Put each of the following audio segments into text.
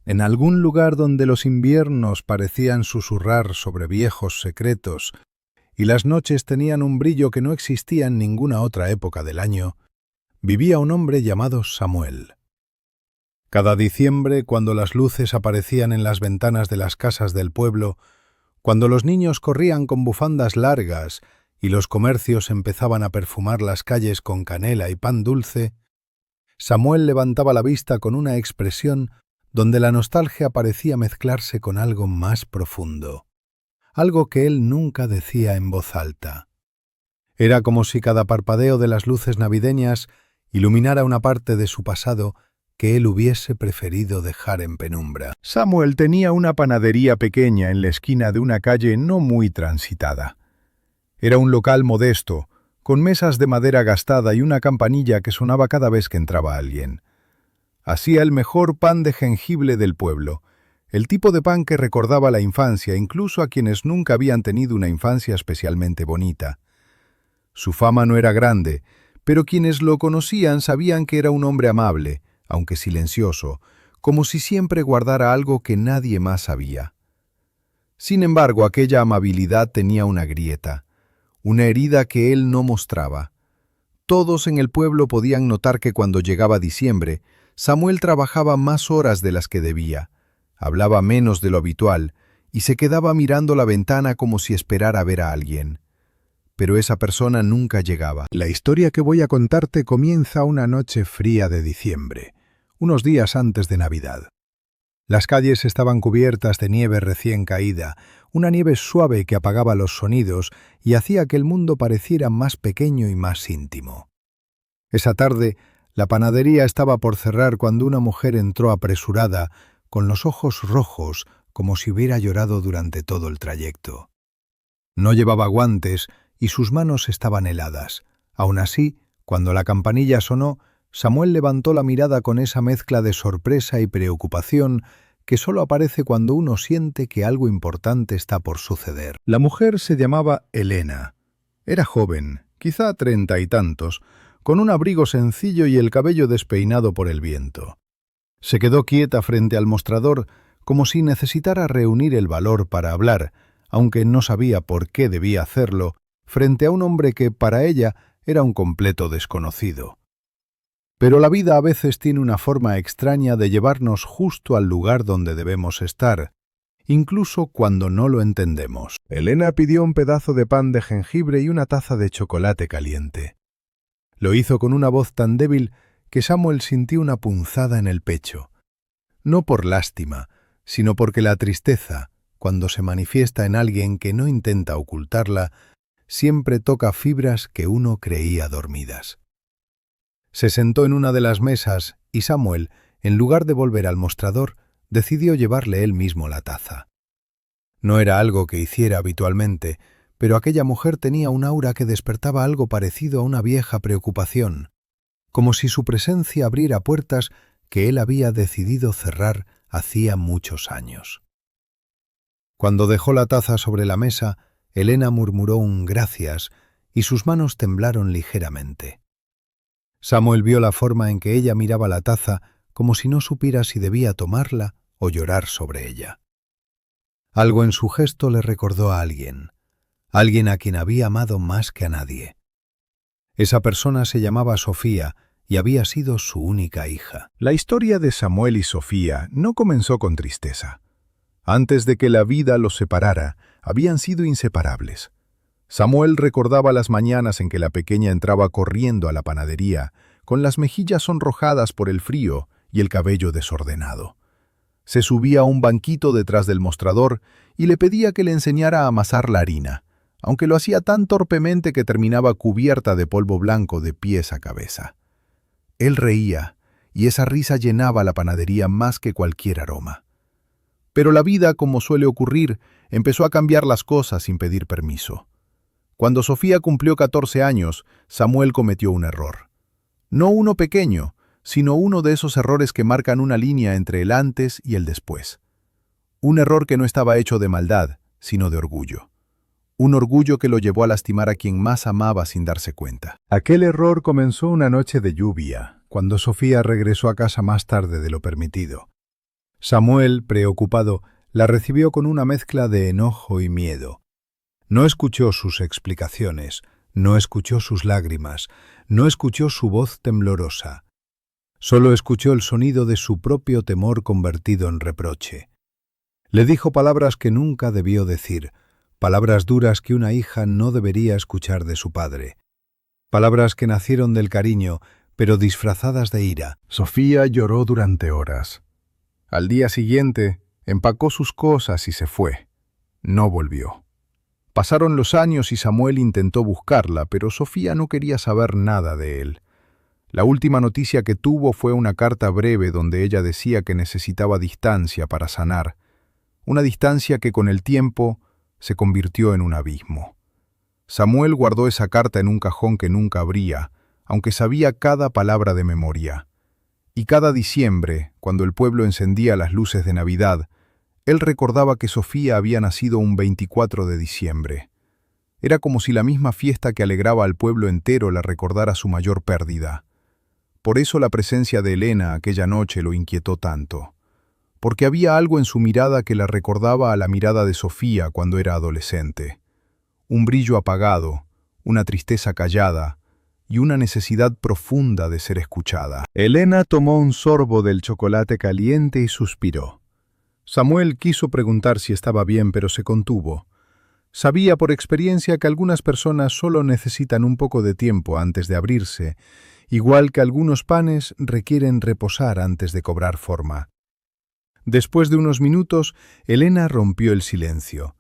En algún lugar donde los inviernos parecían susurrar sobre viejos secretos y las noches tenían un brillo que no existía en ninguna otra época del año, vivía un hombre llamado Samuel. Cada diciembre, cuando las luces aparecían en las ventanas de las casas del pueblo, cuando los niños corrían con bufandas largas y los comercios empezaban a perfumar las calles con canela y pan dulce, Samuel levantaba la vista con una expresión donde la nostalgia parecía mezclarse con algo más profundo, algo que él nunca decía en voz alta. Era como si cada parpadeo de las luces navideñas iluminara una parte de su pasado que él hubiese preferido dejar en penumbra. Samuel tenía una panadería pequeña en la esquina de una calle no muy transitada. Era un local modesto, con mesas de madera gastada y una campanilla que sonaba cada vez que entraba alguien. Hacía el mejor pan de jengibre del pueblo, el tipo de pan que recordaba la infancia, incluso a quienes nunca habían tenido una infancia especialmente bonita. Su fama no era grande, pero quienes lo conocían sabían que era un hombre amable, aunque silencioso, como si siempre guardara algo que nadie más sabía. Sin embargo, aquella amabilidad tenía una grieta, una herida que él no mostraba. Todos en el pueblo podían notar que cuando llegaba diciembre, Samuel trabajaba más horas de las que debía, hablaba menos de lo habitual y se quedaba mirando la ventana como si esperara ver a alguien. Pero esa persona nunca llegaba. La historia que voy a contarte comienza una noche fría de diciembre, unos días antes de Navidad. Las calles estaban cubiertas de nieve recién caída, una nieve suave que apagaba los sonidos y hacía que el mundo pareciera más pequeño y más íntimo. Esa tarde, la panadería estaba por cerrar cuando una mujer entró apresurada, con los ojos rojos, como si hubiera llorado durante todo el trayecto. No llevaba guantes y sus manos estaban heladas. Aún así, cuando la campanilla sonó, Samuel levantó la mirada con esa mezcla de sorpresa y preocupación que solo aparece cuando uno siente que algo importante está por suceder. La mujer se llamaba Elena. Era joven, quizá 30 y tantos, con un abrigo sencillo y el cabello despeinado por el viento. Se quedó quieta frente al mostrador, como si necesitara reunir el valor para hablar, aunque no sabía por qué debía hacerlo, frente a un hombre que, para ella, era un completo desconocido. Pero la vida a veces tiene una forma extraña de llevarnos justo al lugar donde debemos estar, incluso cuando no lo entendemos. Elena pidió un pedazo de pan de jengibre y una taza de chocolate caliente. Lo hizo con una voz tan débil que Samuel sintió una punzada en el pecho. No por lástima, sino porque la tristeza, cuando se manifiesta en alguien que no intenta ocultarla, siempre toca fibras que uno creía dormidas. Se sentó en una de las mesas y Samuel, en lugar de volver al mostrador, decidió llevarle él mismo la taza. No era algo que hiciera habitualmente, pero aquella mujer tenía un aura que despertaba algo parecido a una vieja preocupación, como si su presencia abriera puertas que él había decidido cerrar hacía muchos años. Cuando dejó la taza sobre la mesa, Elena murmuró un gracias y sus manos temblaron ligeramente. Samuel vio la forma en que ella miraba la taza como si no supiera si debía tomarla o llorar sobre ella. Algo en su gesto le recordó a alguien a quien había amado más que a nadie. Esa persona se llamaba Sofía y había sido su única hija. La historia de Samuel y Sofía no comenzó con tristeza. Antes de que la vida los separara, habían sido inseparables. Samuel recordaba las mañanas en que la pequeña entraba corriendo a la panadería, con las mejillas sonrojadas por el frío y el cabello desordenado. Se subía a un banquito detrás del mostrador y le pedía que le enseñara a amasar la harina, aunque lo hacía tan torpemente que terminaba cubierta de polvo blanco de pies a cabeza. Él reía, y esa risa llenaba la panadería más que cualquier aroma. Pero la vida, como suele ocurrir, empezó a cambiar las cosas sin pedir permiso. Cuando Sofía cumplió 14 años, Samuel cometió un error. No uno pequeño, sino uno de esos errores que marcan una línea entre el antes y el después. Un error que no estaba hecho de maldad, sino de orgullo. Un orgullo que lo llevó a lastimar a quien más amaba sin darse cuenta. Aquel error comenzó una noche de lluvia, cuando Sofía regresó a casa más tarde de lo permitido. Samuel, preocupado, la recibió con una mezcla de enojo y miedo. No escuchó sus explicaciones, no escuchó sus lágrimas, no escuchó su voz temblorosa. Solo escuchó el sonido de su propio temor convertido en reproche. Le dijo palabras que nunca debió decir, palabras duras que una hija no debería escuchar de su padre. Palabras que nacieron del cariño, pero disfrazadas de ira. Sofía lloró durante horas. Al día siguiente, empacó sus cosas y se fue. No volvió. Pasaron los años y Samuel intentó buscarla, pero Sofía no quería saber nada de él. La última noticia que tuvo fue una carta breve donde ella decía que necesitaba distancia para sanar, una distancia que con el tiempo se convirtió en un abismo. Samuel guardó esa carta en un cajón que nunca abría, aunque sabía cada palabra de memoria. Y cada diciembre, cuando el pueblo encendía las luces de Navidad, él recordaba que Sofía había nacido un 24 de diciembre. Era como si la misma fiesta que alegraba al pueblo entero la recordara su mayor pérdida. Por eso la presencia de Elena aquella noche lo inquietó tanto, porque había algo en su mirada que la recordaba a la mirada de Sofía cuando era adolescente. Un brillo apagado, una tristeza callada y una necesidad profunda de ser escuchada. Elena tomó un sorbo del chocolate caliente y suspiró. Samuel quiso preguntar si estaba bien, pero se contuvo. Sabía por experiencia que algunas personas solo necesitan un poco de tiempo antes de abrirse, igual que algunos panes requieren reposar antes de cobrar forma. Después de unos minutos, Elena rompió el silencio.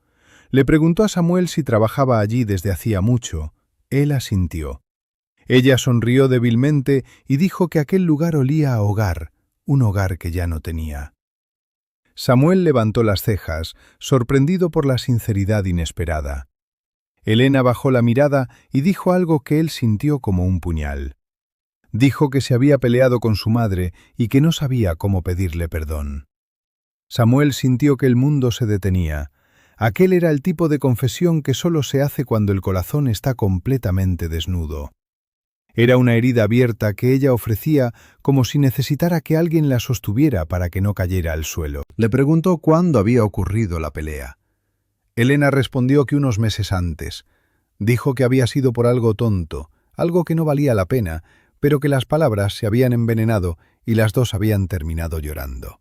Le preguntó a Samuel si trabajaba allí desde hacía mucho. Él asintió. Ella sonrió débilmente y dijo que aquel lugar olía a hogar, un hogar que ya no tenía. Samuel levantó las cejas, sorprendido por la sinceridad inesperada. Elena bajó la mirada y dijo algo que él sintió como un puñal. Dijo que se había peleado con su madre y que no sabía cómo pedirle perdón. Samuel sintió que el mundo se detenía. Aquel era el tipo de confesión que solo se hace cuando el corazón está completamente desnudo. Era una herida abierta que ella ofrecía como si necesitara que alguien la sostuviera para que no cayera al suelo. Le preguntó cuándo había ocurrido la pelea. Elena respondió que unos meses antes. Dijo que había sido por algo tonto, algo que no valía la pena, pero que las palabras se habían envenenado y las dos habían terminado llorando.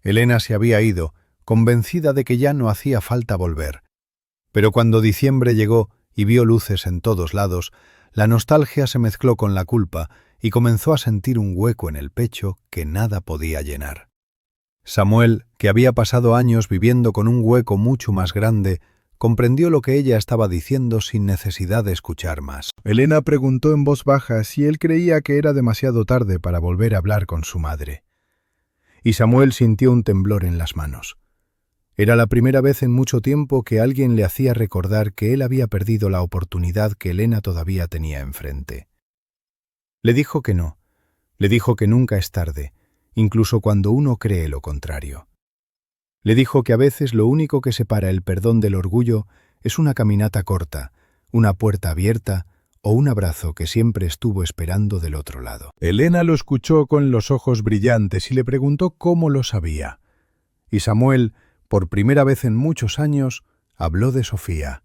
Elena se había ido, convencida de que ya no hacía falta volver. Pero cuando diciembre llegó y vio luces en todos lados, la nostalgia se mezcló con la culpa y comenzó a sentir un hueco en el pecho que nada podía llenar. Samuel, que había pasado años viviendo con un hueco mucho más grande, comprendió lo que ella estaba diciendo sin necesidad de escuchar más. Elena preguntó en voz baja si él creía que era demasiado tarde para volver a hablar con su madre. Y Samuel sintió un temblor en las manos. Era la primera vez en mucho tiempo que alguien le hacía recordar que él había perdido la oportunidad que Elena todavía tenía enfrente. Le dijo que no. Le dijo que nunca es tarde, incluso cuando uno cree lo contrario. Le dijo que a veces lo único que separa el perdón del orgullo es una caminata corta, una puerta abierta o un abrazo que siempre estuvo esperando del otro lado. Elena lo escuchó con los ojos brillantes y le preguntó cómo lo sabía. Y Samuel, por primera vez en muchos años, habló de Sofía.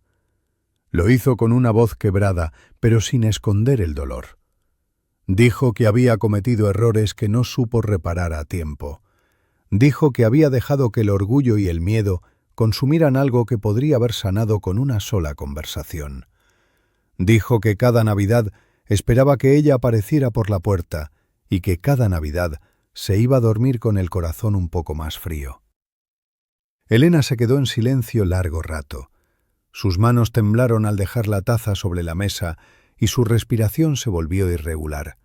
Lo hizo con una voz quebrada, pero sin esconder el dolor. Dijo que había cometido errores que no supo reparar a tiempo. Dijo que había dejado que el orgullo y el miedo consumieran algo que podría haber sanado con una sola conversación. Dijo que cada Navidad esperaba que ella apareciera por la puerta y que cada Navidad se iba a dormir con el corazón un poco más frío. Elena se quedó en silencio largo rato. Sus manos temblaron al dejar la taza sobre la mesa y su respiración se volvió irregular.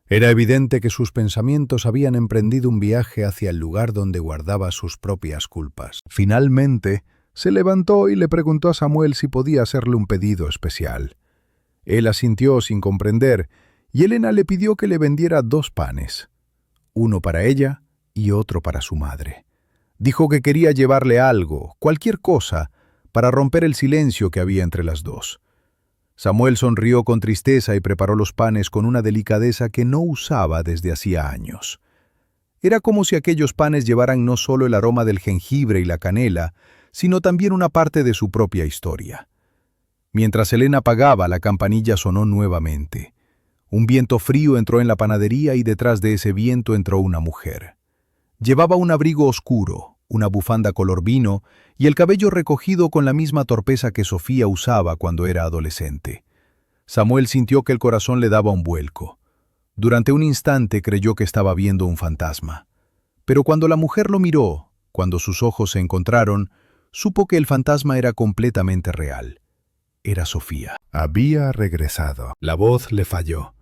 Era evidente que sus pensamientos habían emprendido un viaje hacia el lugar donde guardaba sus propias culpas. Finalmente, se levantó y le preguntó a Samuel si podía hacerle un pedido especial. Él asintió sin comprender, y Elena le pidió que le vendiera 2 panes, uno para ella y otro para su madre. Dijo que quería llevarle algo, cualquier cosa, para romper el silencio que había entre las dos. Samuel sonrió con tristeza y preparó los panes con una delicadeza que no usaba desde hacía años. Era como si aquellos panes llevaran no solo el aroma del jengibre y la canela, sino también una parte de su propia historia. Mientras Elena pagaba, la campanilla sonó nuevamente. Un viento frío entró en la panadería y detrás de ese viento entró una mujer. Llevaba un abrigo oscuro, una bufanda color vino y el cabello recogido con la misma torpeza que Sofía usaba cuando era adolescente. Samuel sintió que el corazón le daba un vuelco. Durante un instante creyó que estaba viendo un fantasma. Pero cuando la mujer lo miró, cuando sus ojos se encontraron, supo que el fantasma era completamente real. Era Sofía. Había regresado. La voz le falló.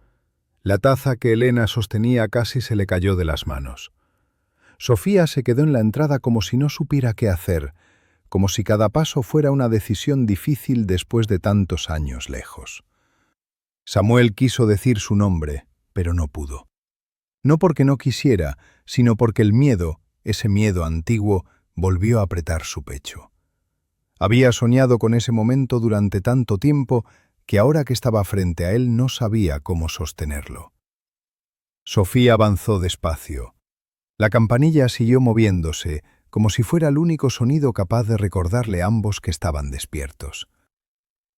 La taza que Elena sostenía casi se le cayó de las manos. Sofía se quedó en la entrada como si no supiera qué hacer, como si cada paso fuera una decisión difícil después de tantos años lejos. Samuel quiso decir su nombre, pero no pudo. No porque no quisiera, sino porque el miedo, ese miedo antiguo, volvió a apretar su pecho. Había soñado con ese momento durante tanto tiempo que ahora que estaba frente a él no sabía cómo sostenerlo. Sofía avanzó despacio. La campanilla siguió moviéndose, como si fuera el único sonido capaz de recordarle a ambos que estaban despiertos.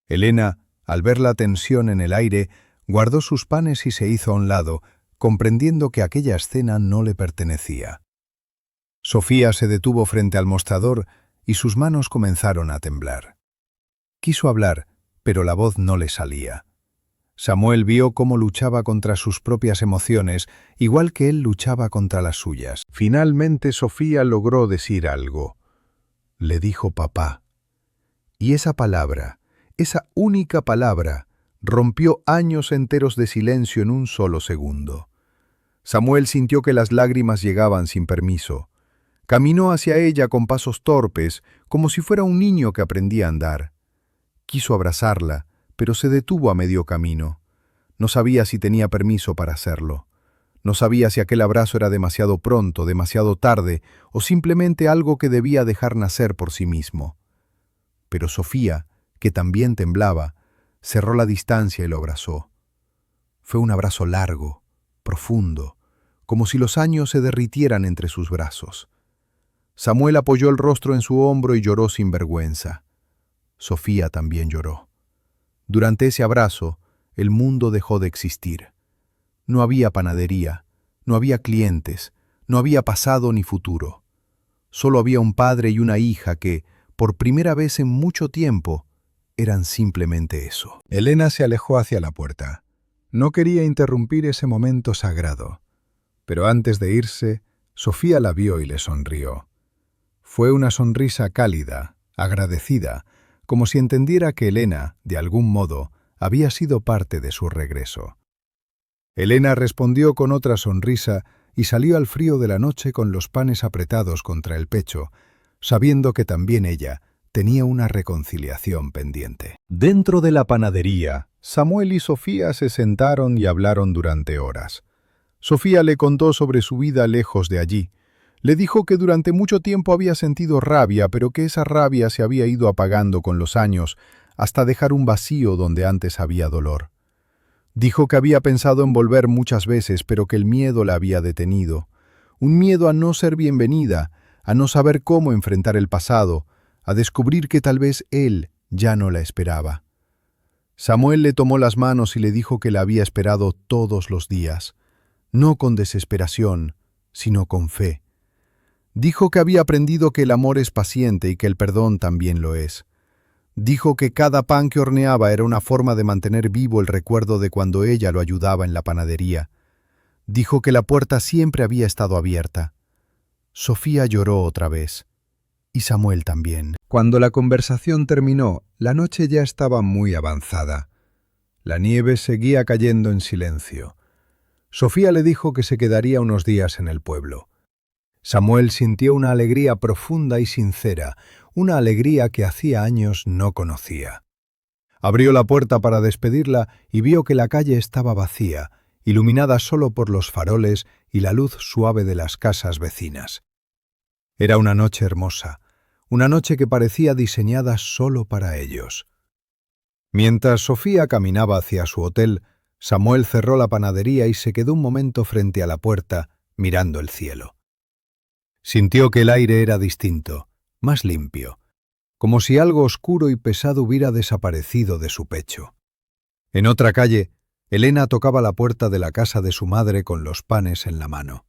Elena, al ver la tensión en el aire, guardó sus panes y se hizo a un lado, comprendiendo que aquella escena no le pertenecía. Sofía se detuvo frente al mostrador y sus manos comenzaron a temblar. Quiso hablar, pero la voz no le salía. Samuel vio cómo luchaba contra sus propias emociones, igual que él luchaba contra las suyas. Finalmente Sofía logró decir algo. Le dijo papá. Y esa palabra, esa única palabra, rompió años enteros de silencio en un solo segundo. Samuel sintió que las lágrimas llegaban sin permiso. Caminó hacia ella con pasos torpes, como si fuera un niño que aprendía a andar. Quiso abrazarla, pero se detuvo a medio camino. No sabía si tenía permiso para hacerlo. No sabía si aquel abrazo era demasiado pronto, demasiado tarde, o simplemente algo que debía dejar nacer por sí mismo. Pero Sofía, que también temblaba, cerró la distancia y lo abrazó. Fue un abrazo largo, profundo, como si los años se derritieran entre sus brazos. Samuel apoyó el rostro en su hombro y lloró sin vergüenza. Sofía también lloró. Durante ese abrazo, el mundo dejó de existir. No había panadería, no había clientes, no había pasado ni futuro. Solo había un padre y una hija que, por primera vez en mucho tiempo, eran simplemente eso. Elena se alejó hacia la puerta. No quería interrumpir ese momento sagrado. Pero antes de irse, Sofía la vio y le sonrió. Fue una sonrisa cálida, agradecida, como si entendiera que Elena, de algún modo, había sido parte de su regreso. Elena respondió con otra sonrisa y salió al frío de la noche con los panes apretados contra el pecho, sabiendo que también ella tenía una reconciliación pendiente. Dentro de la panadería, Samuel y Sofía se sentaron y hablaron durante horas. Sofía le contó sobre su vida lejos de allí. Le dijo que durante mucho tiempo había sentido rabia, pero que esa rabia se había ido apagando con los años, hasta dejar un vacío donde antes había dolor. Dijo que había pensado en volver muchas veces, pero que el miedo la había detenido. Un miedo a no ser bienvenida, a no saber cómo enfrentar el pasado, a descubrir que tal vez él ya no la esperaba. Samuel le tomó las manos y le dijo que la había esperado todos los días, no con desesperación, sino con fe. Dijo que había aprendido que el amor es paciente y que el perdón también lo es. Dijo que cada pan que horneaba era una forma de mantener vivo el recuerdo de cuando ella lo ayudaba en la panadería. Dijo que la puerta siempre había estado abierta. Sofía lloró otra vez. Y Samuel también. Cuando la conversación terminó, la noche ya estaba muy avanzada. La nieve seguía cayendo en silencio. Sofía le dijo que se quedaría unos días en el pueblo. Samuel sintió una alegría profunda y sincera, una alegría que hacía años no conocía. Abrió la puerta para despedirla y vio que la calle estaba vacía, iluminada solo por los faroles y la luz suave de las casas vecinas. Era una noche hermosa, una noche que parecía diseñada solo para ellos. Mientras Sofía caminaba hacia su hotel, Samuel cerró la panadería y se quedó un momento frente a la puerta, mirando el cielo. Sintió que el aire era distinto, más limpio, como si algo oscuro y pesado hubiera desaparecido de su pecho. En otra calle, Elena tocaba la puerta de la casa de su madre con los panes en la mano.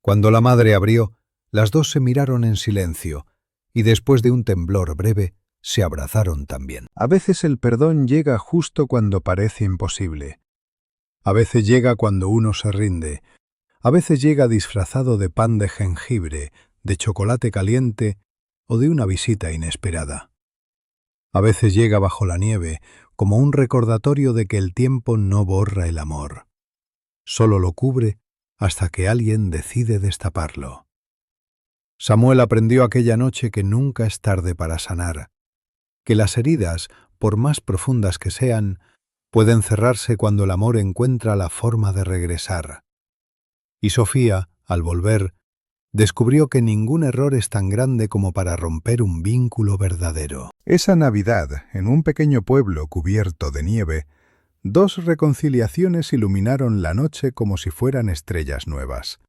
Cuando la madre abrió, las dos se miraron en silencio y después de un temblor breve, se abrazaron también. A veces el perdón llega justo cuando parece imposible. A veces llega cuando uno se rinde. A veces llega disfrazado de pan de jengibre, de chocolate caliente o de una visita inesperada. A veces llega bajo la nieve, como un recordatorio de que el tiempo no borra el amor. Solo lo cubre hasta que alguien decide destaparlo. Samuel aprendió aquella noche que nunca es tarde para sanar, que las heridas, por más profundas que sean, pueden cerrarse cuando el amor encuentra la forma de regresar. Y Sofía, al volver, descubrió que ningún error es tan grande como para romper un vínculo verdadero. Esa Navidad, en un pequeño pueblo cubierto de nieve, dos reconciliaciones iluminaron la noche como si fueran estrellas nuevas.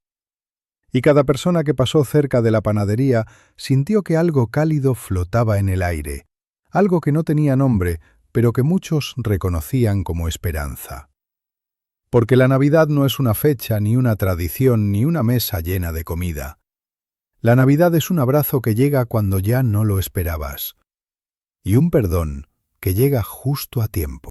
Y cada persona que pasó cerca de la panadería sintió que algo cálido flotaba en el aire, algo que no tenía nombre, pero que muchos reconocían como esperanza. Porque la Navidad no es una fecha, ni una tradición, ni una mesa llena de comida. La Navidad es un abrazo que llega cuando ya no lo esperabas, y un perdón que llega justo a tiempo.